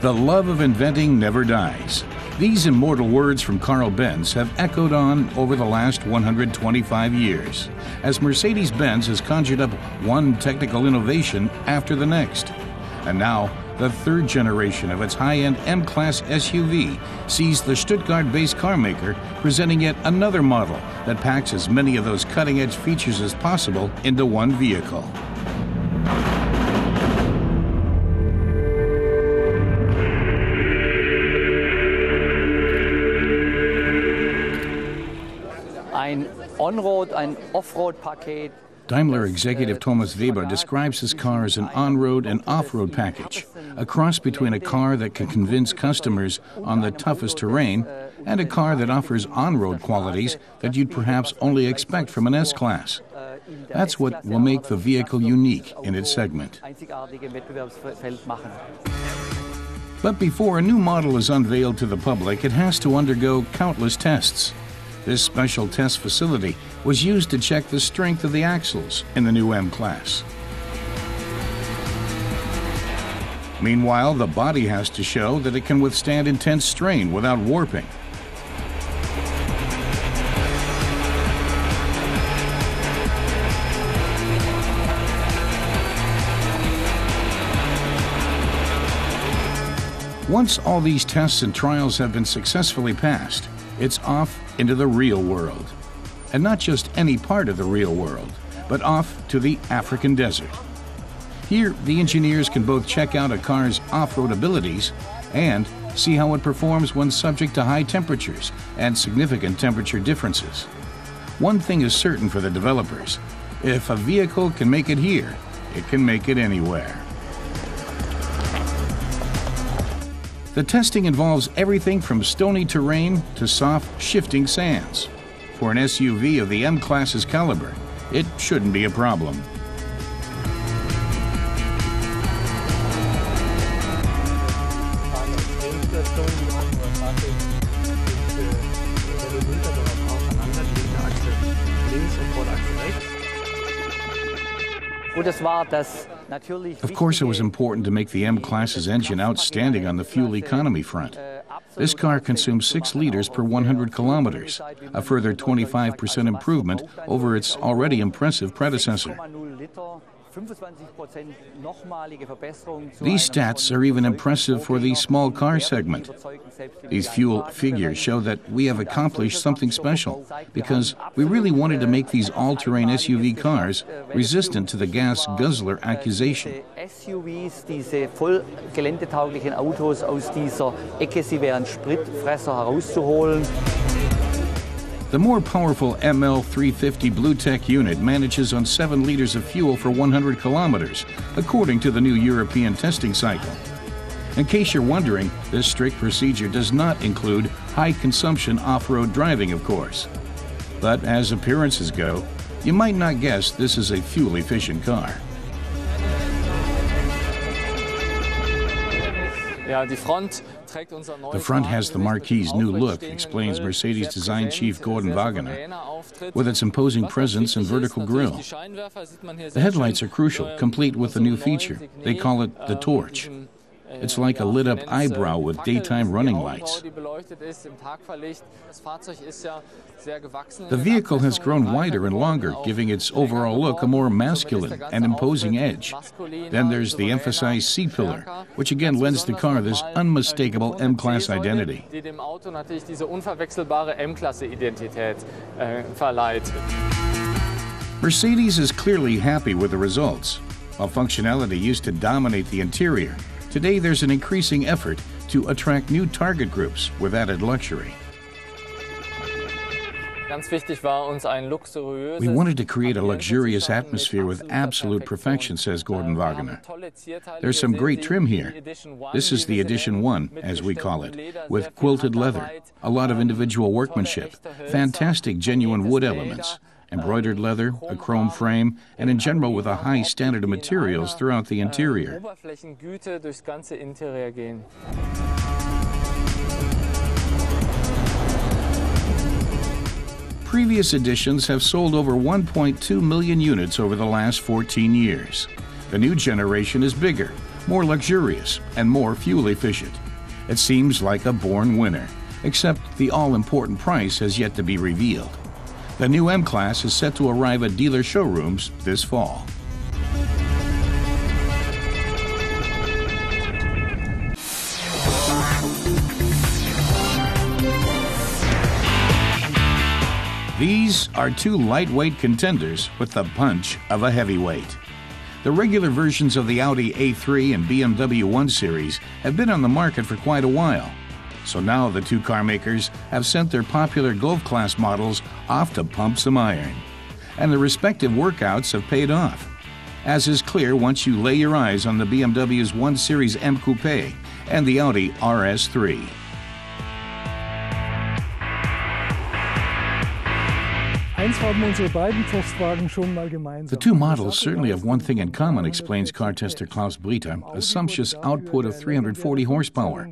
The love of inventing never dies. These immortal words from Carl Benz have echoed on over the last 125 years, as Mercedes-Benz has conjured up one technical innovation after the next. And now, the third generation of its high-end M-Class SUV sees the Stuttgart-based carmaker presenting yet another model that packs as many of those cutting-edge features as possible into one vehicle. Ein On-Road, ein Off-Road-Paket. Daimler executive Thomas Weber describes his car as an on-road and off-road package, a cross between a car that can convince customers on the toughest terrain and a car that offers on-road qualities that you'd perhaps only expect from an S-Class. That's what will make the vehicle unique in its segment. But before a new model is unveiled to the public, it has to undergo countless tests. This special test facility was used to check the strength of the axles in the new M-Class. Meanwhile, the body has to show that it can withstand intense strain without warping. Once all these tests and trials have been successfully passed, it's off into the real world. And not just any part of the real world, but off to the African desert. Here, the engineers can both check out a car's off-road abilities and see how it performs when subject to high temperatures and significant temperature differences. One thing is certain for the developers: if a vehicle can make it here, it can make it anywhere. The testing involves everything from stony terrain to soft, shifting sands. For an SUV of the M-Class's caliber, it shouldn't be a problem. Of course, it was important to make the M-Class's engine outstanding on the fuel economy front. This car consumes 6 liters per 100 kilometers, a further 25% improvement over its already impressive predecessor. These stats are even impressive for the small car segment. These fuel figures show that we have accomplished something special because we really wanted to make these all-terrain SUV cars resistant to the gas guzzler accusation. SUVs, diese voll geländetauglichen Autos aus dieser Ecke, sie wären Spritfresser herauszuholen. The more powerful ML350 BlueTech unit manages on 7 liters of fuel for 100 kilometers, according to the new European testing cycle. In case you're wondering, this strict procedure does not include high-consumption off-road driving, of course. But as appearances go, you might not guess this is a fuel-efficient car. The front has the Marquis's new look, explains Mercedes design chief Gordon Wagener, with its imposing presence and vertical grille. The headlights are crucial, complete with the new feature. They call it the torch. It's like a lit-up eyebrow with daytime running lights. The vehicle has grown wider and longer, giving its overall look a more masculine and imposing edge. Then there's the emphasized C-pillar, which again lends the car this unmistakable M-Class identity. Mercedes is clearly happy with the results. While functionality used to dominate the interior, today there's an increasing effort to attract new target groups with added luxury. We wanted to create a luxurious atmosphere with absolute perfection, says Gordon Wagener. There's some great trim here. This is the Edition 1, as we call it, with quilted leather, a lot of individual workmanship, fantastic genuine wood elements, embroidered leather, a chrome frame, and in general with a high standard of materials throughout the interior. Previous editions have sold over 1.2 million units over the last 14 years. The new generation is bigger, more luxurious, and more fuel efficient. It seems like a born winner, except the all-important price has yet to be revealed. The new M-Class is set to arrive at dealer showrooms this fall. These are two lightweight contenders with the punch of a heavyweight. The regular versions of the Audi A3 and BMW 1 Series have been on the market for quite a while. So now the two car makers have sent their popular Golf-class models off to pump some iron. And the respective workouts have paid off, as is clear once you lay your eyes on the BMW's 1 Series M Coupe and the Audi RS3. The two models certainly have one thing in common, explains car tester Klaus Brita, a sumptuous output of 340 horsepower.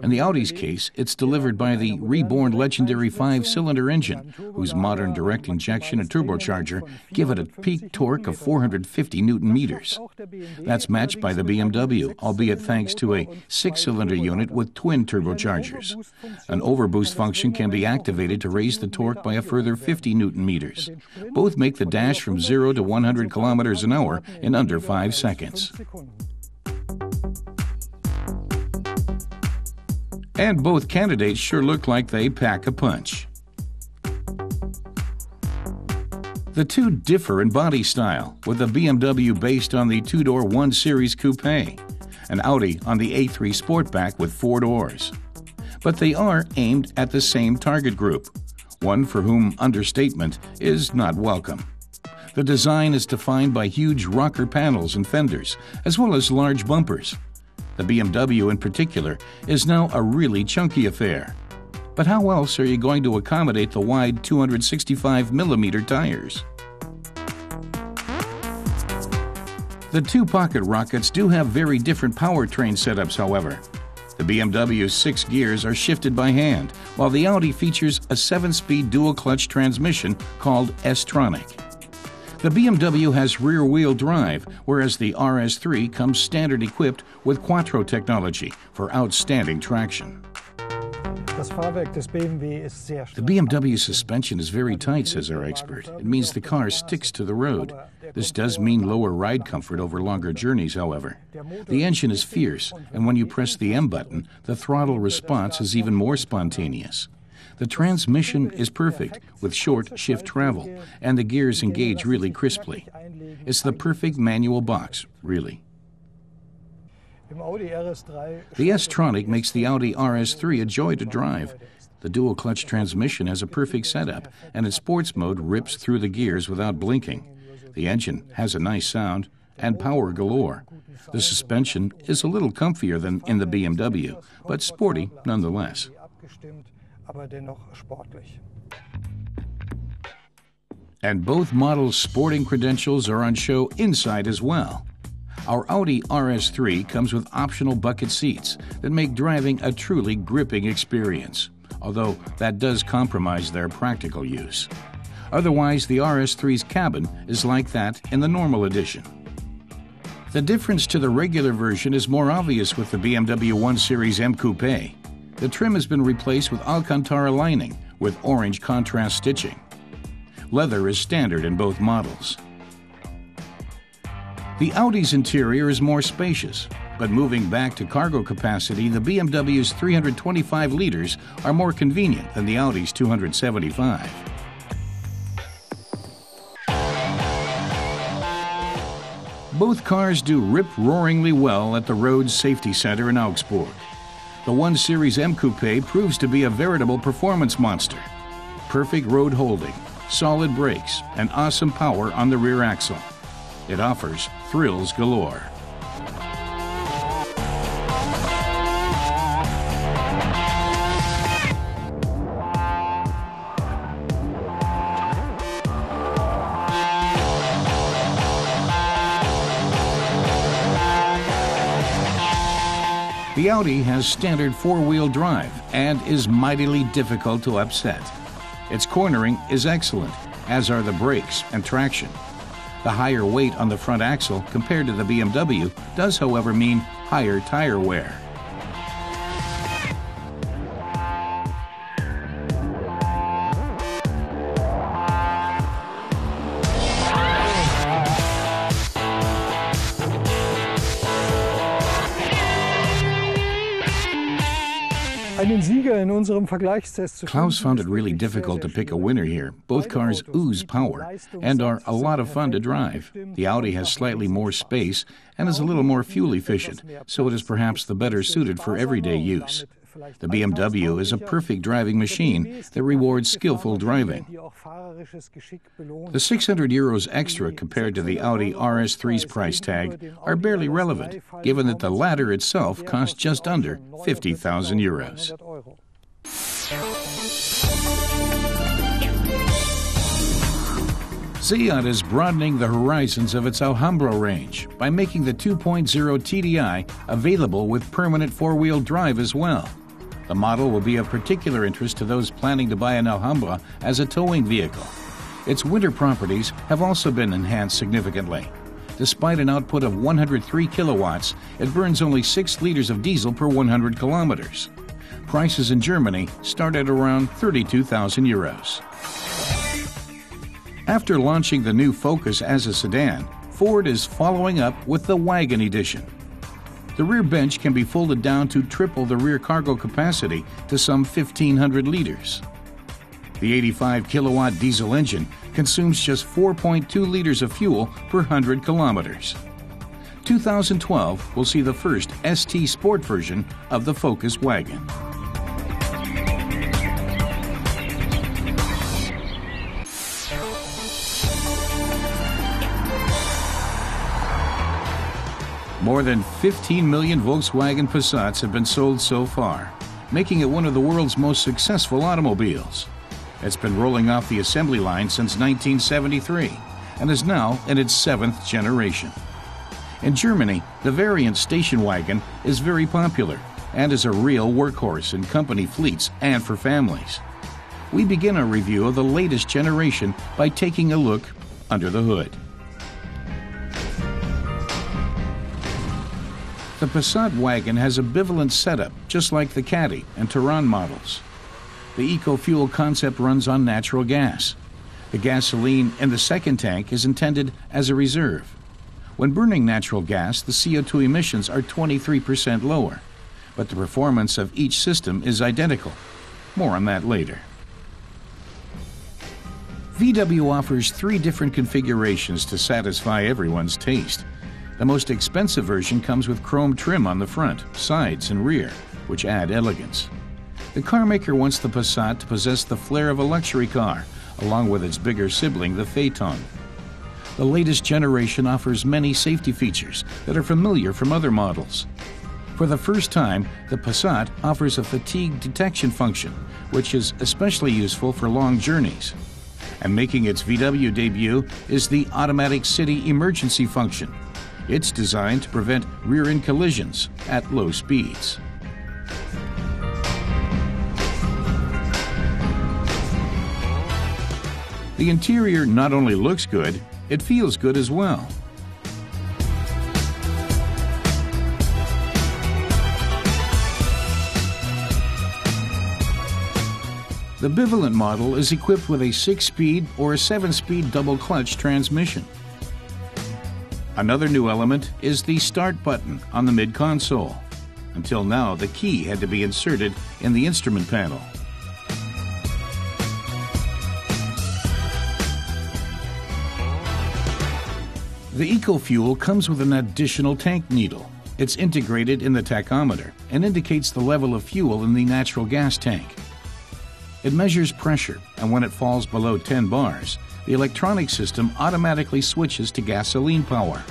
In the Audi's case, it's delivered by the reborn legendary 5-cylinder engine, whose modern direct injection and turbocharger give it a peak torque of 450 Newton-meters. That's matched by the BMW, albeit thanks to a 6-cylinder unit with twin turbochargers. An overboost function can be activated to raise the torque by a further 50 Newton-meters. Both make the dash from 0 to 100 kilometers an hour in under 5 seconds. And both candidates sure look like they pack a punch. The two differ in body style, with a BMW based on the two-door 1 Series Coupe, an Audi on the A3 Sportback with 4 doors. But they are aimed at the same target group, one for whom understatement is not welcome. The design is defined by huge rocker panels and fenders, as well as large bumpers. The BMW in particular is now a really chunky affair. But how else are you going to accommodate the wide 265mm tires? The two pocket rockets do have very different powertrain setups, however. The BMW's 6 gears are shifted by hand, while the Audi features a 7-speed dual-clutch transmission called S-Tronic. The BMW has rear-wheel drive, whereas the RS3 comes standard-equipped with Quattro technology for outstanding traction. The BMW suspension is very tight, says our expert. It means the car sticks to the road. This does mean lower ride comfort over longer journeys, however. The engine is fierce, and when you press the M button, the throttle response is even more spontaneous. The transmission is perfect, with short shift travel, and the gears engage really crisply. It's the perfect manual box, really. The S-Tronic makes the Audi RS3 a joy to drive. The dual-clutch transmission has a perfect setup, and in sports mode rips through the gears without blinking. The engine has a nice sound and power galore. The suspension is a little comfier than in the BMW, but sporty nonetheless. And both models' sporting credentials are on show inside as well. Our Audi RS3 comes with optional bucket seats that make driving a truly gripping experience, although that does compromise their practical use. Otherwise, the RS3's cabin is like that in the normal edition. The difference to the regular version is more obvious with the BMW 1 Series M Coupe. The trim has been replaced with Alcantara lining with orange contrast stitching. Leather is standard in both models. The Audi's interior is more spacious, but moving back to cargo capacity, the BMW's 325 liters are more convenient than the Audi's 275. Both cars do rip-roaringly well at the Road Safety Center in Augsburg. The 1 Series M Coupe proves to be a veritable performance monster. Perfect road holding, solid brakes, and awesome power on the rear axle. It offers thrills galore. The Audi has standard 4-wheel drive and is mightily difficult to upset. Its cornering is excellent, as are the brakes and traction. The higher weight on the front axle compared to the BMW does, however, mean higher tire wear. Klaus found it really difficult to pick a winner here. Both cars ooze power and are a lot of fun to drive. The Audi has slightly more space and is a little more fuel efficient, so it is perhaps the better suited for everyday use. The BMW is a perfect driving machine that rewards skillful driving. The 600 euros extra compared to the Audi RS3's price tag are barely relevant, given that the latter itself costs just under 50,000 euros. Seat is broadening the horizons of its Alhambra range by making the 2.0 TDI available with permanent four-wheel drive as well. The model will be of particular interest to those planning to buy an Alhambra as a towing vehicle. Its winter properties have also been enhanced significantly. Despite an output of 103 kilowatts, it burns only 6 liters of diesel per 100 kilometers. Prices in Germany start at around 32,000 euros. After launching the new Focus as a sedan, Ford is following up with the Wagon Edition. The rear bench can be folded down to triple the rear cargo capacity to some 1,500 liters. The 85 kilowatt diesel engine consumes just 4.2 liters of fuel per 100 kilometers. 2012 will see the first ST Sport version of the Focus wagon. More than 15 million Volkswagen Passats have been sold so far, making it one of the world's most successful automobiles. It's been rolling off the assembly line since 1973 and is now in its 7th generation. In Germany, the variant station wagon is very popular and is a real workhorse in company fleets and for families. We begin our review of the latest generation by taking a look under the hood. The Passat wagon has a bivalent setup, just like the Caddy and Touran models. The eco-fuel concept runs on natural gas. The gasoline in the second tank is intended as a reserve. When burning natural gas, the CO2 emissions are 23% lower, but the performance of each system is identical. More on that later. VW offers 3 different configurations to satisfy everyone's taste. The most expensive version comes with chrome trim on the front, sides, and rear, which add elegance. The carmaker wants the Passat to possess the flair of a luxury car, along with its bigger sibling, the Phaeton. The latest generation offers many safety features that are familiar from other models. For the first time, the Passat offers a fatigue detection function, which is especially useful for long journeys. And making its VW debut is the automatic city emergency function. It's designed to prevent rear-end collisions at low speeds. The interior not only looks good, it feels good as well. The bivalent model is equipped with a 6-speed or a 7-speed double-clutch transmission. Another new element is the start button on the mid-console. Until now, the key had to be inserted in the instrument panel. The EcoFuel comes with an additional tank needle. It's integrated in the tachometer and indicates the level of fuel in the natural gas tank. It measures pressure, and when it falls below 10 bars, the electronic system automatically switches to gasoline power.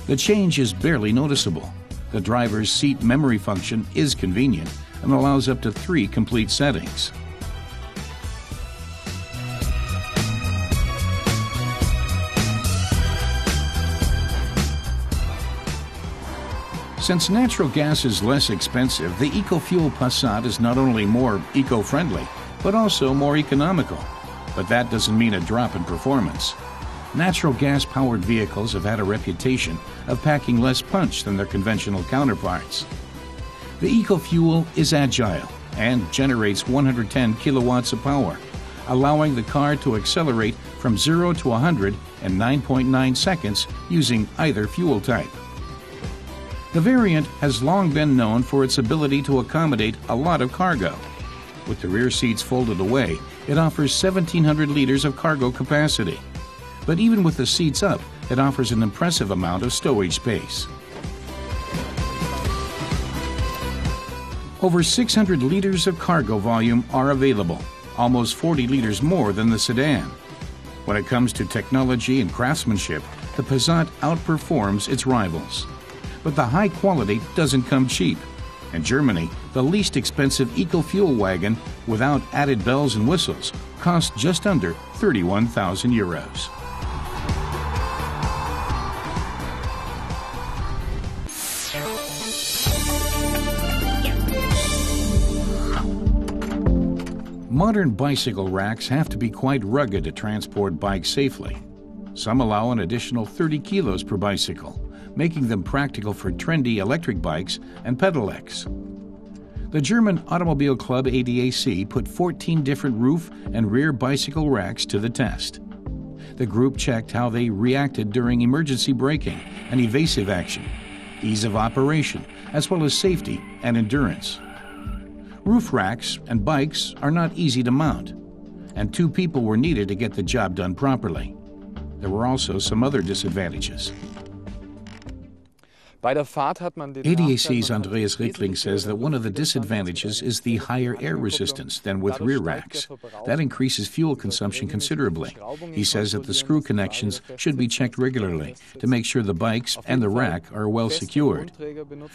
The change is barely noticeable. The driver's seat memory function is convenient and allows up to 3 complete settings. Since natural gas is less expensive, the EcoFuel Passat is not only more eco-friendly, but also more economical. But that doesn't mean a drop in performance. Natural gas-powered vehicles have had a reputation of packing less punch than their conventional counterparts. The eco-fuel is agile and generates 110 kilowatts of power, allowing the car to accelerate from 0 to 100 in 9.9 seconds using either fuel type. The variant has long been known for its ability to accommodate a lot of cargo. With the rear seats folded away, it offers 1,700 liters of cargo capacity. But even with the seats up, it offers an impressive amount of stowage space. Over 600 liters of cargo volume are available, almost 40 liters more than the sedan. When it comes to technology and craftsmanship, the Passat outperforms its rivals. But the high quality doesn't come cheap. In Germany, the least expensive eco-fuel wagon, without added bells and whistles, costs just under 31,000 euros. Modern bicycle racks have to be quite rugged to transport bikes safely. Some allow an additional 30 kilos per bicycle, making them practical for trendy electric bikes and pedelecs. The German automobile club ADAC put 14 different roof and rear bicycle racks to the test. The group checked how they reacted during emergency braking and evasive action, ease of operation, as well as safety and endurance. Roof racks and bikes are not easy to mount, and 2 people were needed to get the job done properly. There were also some other disadvantages. ADAC's Andreas Rickling says that one of the disadvantages is the higher air resistance than with rear racks. That increases fuel consumption considerably. He says that the screw connections should be checked regularly to make sure the bikes and the rack are well secured.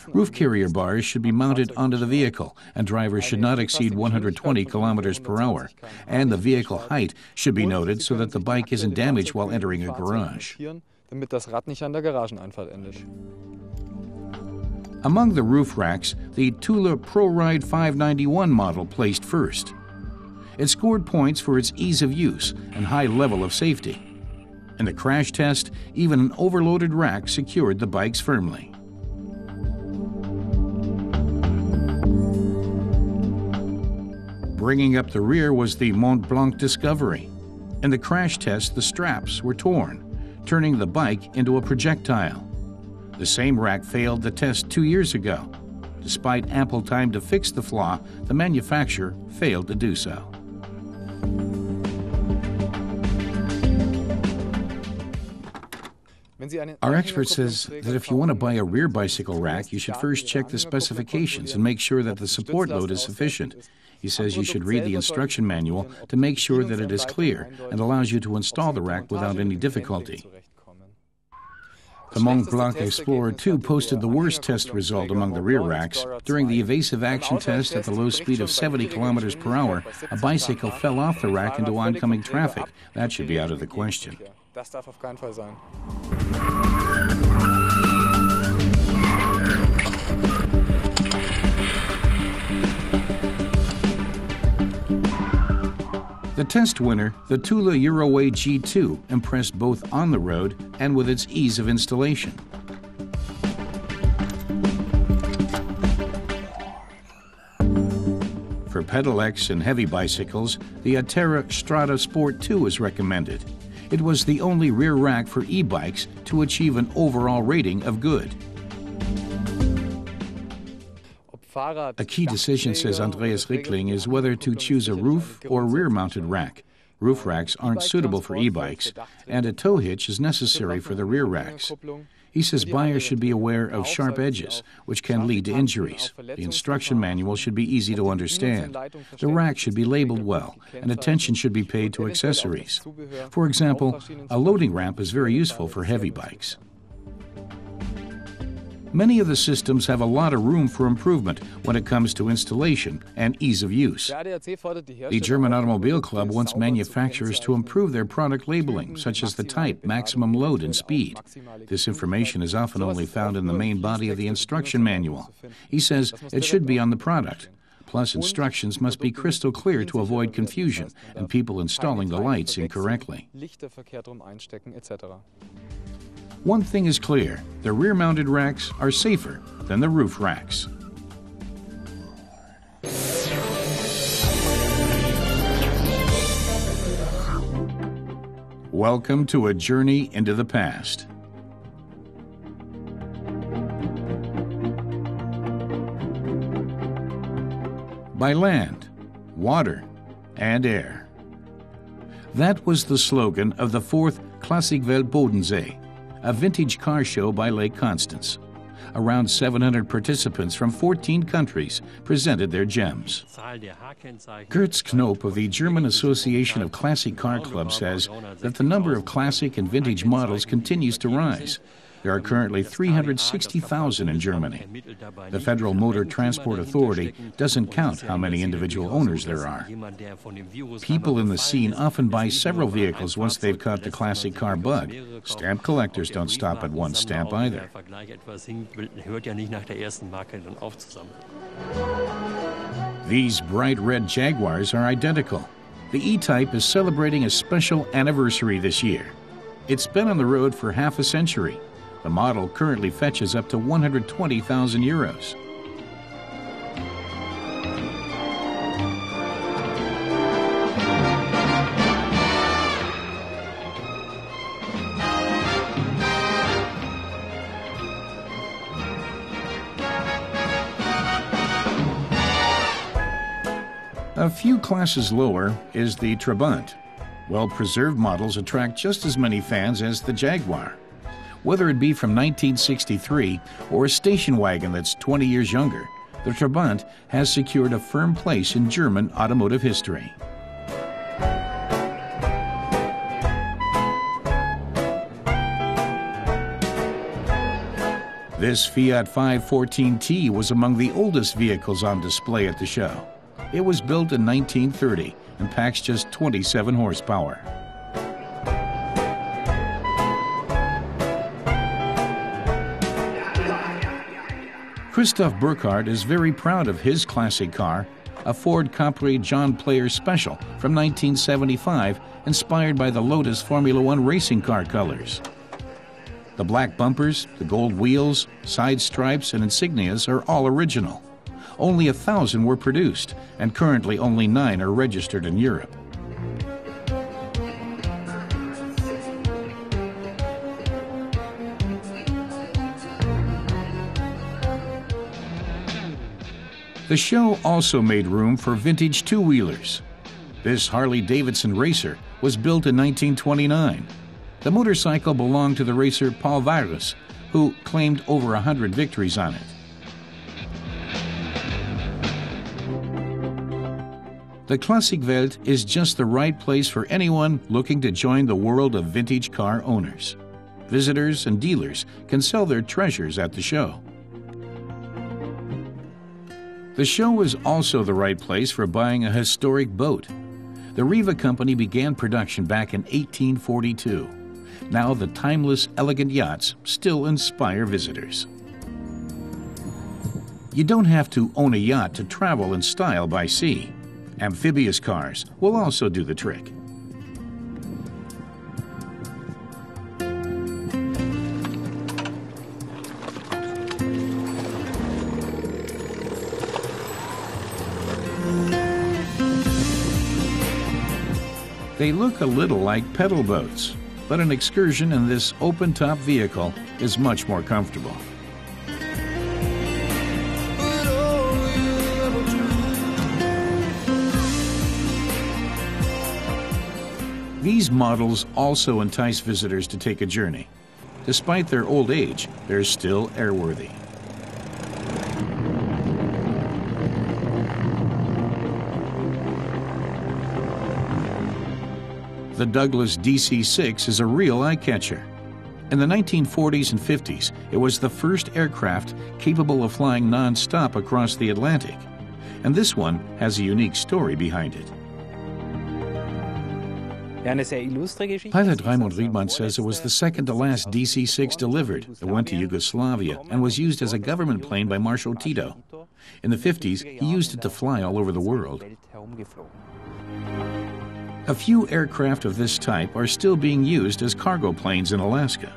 Roof carrier bars should be mounted onto the vehicle, and drivers should not exceed 120 kilometers per hour. And the vehicle height should be noted so that the bike isn't damaged while entering a garage. Among the roof racks, the Thule ProRide 591 model placed first. It scored points for its ease of use and high level of safety. In the crash test, even an overloaded rack secured the bikes firmly. Bringing up the rear was the Mont Blanc Discovery. In the crash test, the straps were torn, turning the bike into a projectile. The same rack failed the test 2 years ago. Despite ample time to fix the flaw, the manufacturer failed to do so. Our expert says that if you want to buy a rear bicycle rack, you should first check the specifications and make sure that the support load is sufficient. He says you should read the instruction manual to make sure that it is clear and allows you to install the rack without any difficulty. The Mont Blanc Explorer 2 posted the worst test result among the rear racks. During the evasive action test at the low speed of 70 kilometers per hour, a bicycle fell off the rack into oncoming traffic. That should be out of the question. The test winner, the Thule Euroway G2, impressed both on the road and with its ease of installation. For pedelecs and heavy bicycles, the Atera Strada Sport 2 is recommended. It was the only rear rack for e-bikes to achieve an overall rating of good. A key decision, says Andreas Rickling, is whether to choose a roof or rear-mounted rack. Roof racks aren't suitable for e-bikes, and a tow hitch is necessary for the rear racks. He says buyers should be aware of sharp edges, which can lead to injuries. The instruction manual should be easy to understand. The rack should be labeled well, and attention should be paid to accessories. For example, a loading ramp is very useful for heavy bikes. Many of the systems have a lot of room for improvement when it comes to installation and ease of use. The German Automobile Club wants manufacturers to improve their product labeling, such as the type, maximum load, and speed. This information is often only found in the main body of the instruction manual. He says it should be on the product. Plus, instructions must be crystal clear to avoid confusion and people installing the lights incorrectly. One thing is clear, the rear-mounted racks are safer than the roof racks. Welcome to a journey into the past. By land, water, and air. That was the slogan of the 4th Klassikveld Bodensee, a vintage car show by Lake Constance. Around 700 participants from 14 countries presented their gems. Gertz Knoop of the German Association of Classic Car Clubs says that the number of classic and vintage models continues to rise. There are currently 360,000 in Germany. The Federal Motor Transport Authority doesn't count how many individual owners there are. People in the scene often buy several vehicles once they've caught the classic car bug. Stamp collectors don't stop at one stamp either. These bright red Jaguars are identical. The E-Type is celebrating a special anniversary this year. It's been on the road for half a century. The model currently fetches up to 120,000 euros. A few classes lower is the Trabant. Well-preserved models attract just as many fans as the Jaguar. Whether it be from 1963 or a station wagon that's 20 years younger, the Trabant has secured a firm place in German automotive history. This Fiat 514T was among the oldest vehicles on display at the show. It was built in 1930 and packs just 27 horsepower. Christoph Burkhardt is very proud of his classic car, a Ford Capri John Player Special from 1975, inspired by the Lotus Formula One racing car colors. The black bumpers, the gold wheels, side stripes, and insignias are all original. Only 1,000 were produced, and currently only 9 are registered in Europe. The show also made room for vintage two-wheelers. This Harley-Davidson racer was built in 1929. The motorcycle belonged to the racer Paul Virus, who claimed over 100 victories on it. The Klassikveld is just the right place for anyone looking to join the world of vintage car owners. Visitors and dealers can sell their treasures at the show. The show is also the right place for buying a historic boat. The Riva company began production back in 1842. Now the timeless, elegant yachts still inspire visitors. You don't have to own a yacht to travel in style by sea. Amphibious cars will also do the trick. They look a little like pedal boats, but an excursion in this open-top vehicle is much more comfortable. These models also entice visitors to take a journey. Despite their old age, they're still airworthy. The Douglas DC-6 is a real eye-catcher. In the 1940s and 50s, it was the first aircraft capable of flying non-stop across the Atlantic. And this one has a unique story behind it. Pilot Raimund Riedmann says it was the second to last DC-6 delivered. It went to Yugoslavia and was used as a government plane by Marshal Tito. In the 50s, he used it to fly all over the world. A few aircraft of this type are still being used as cargo planes in Alaska.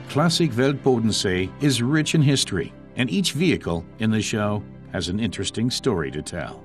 Klassik Weltbodensee is rich in history, and each vehicle in the show has an interesting story to tell.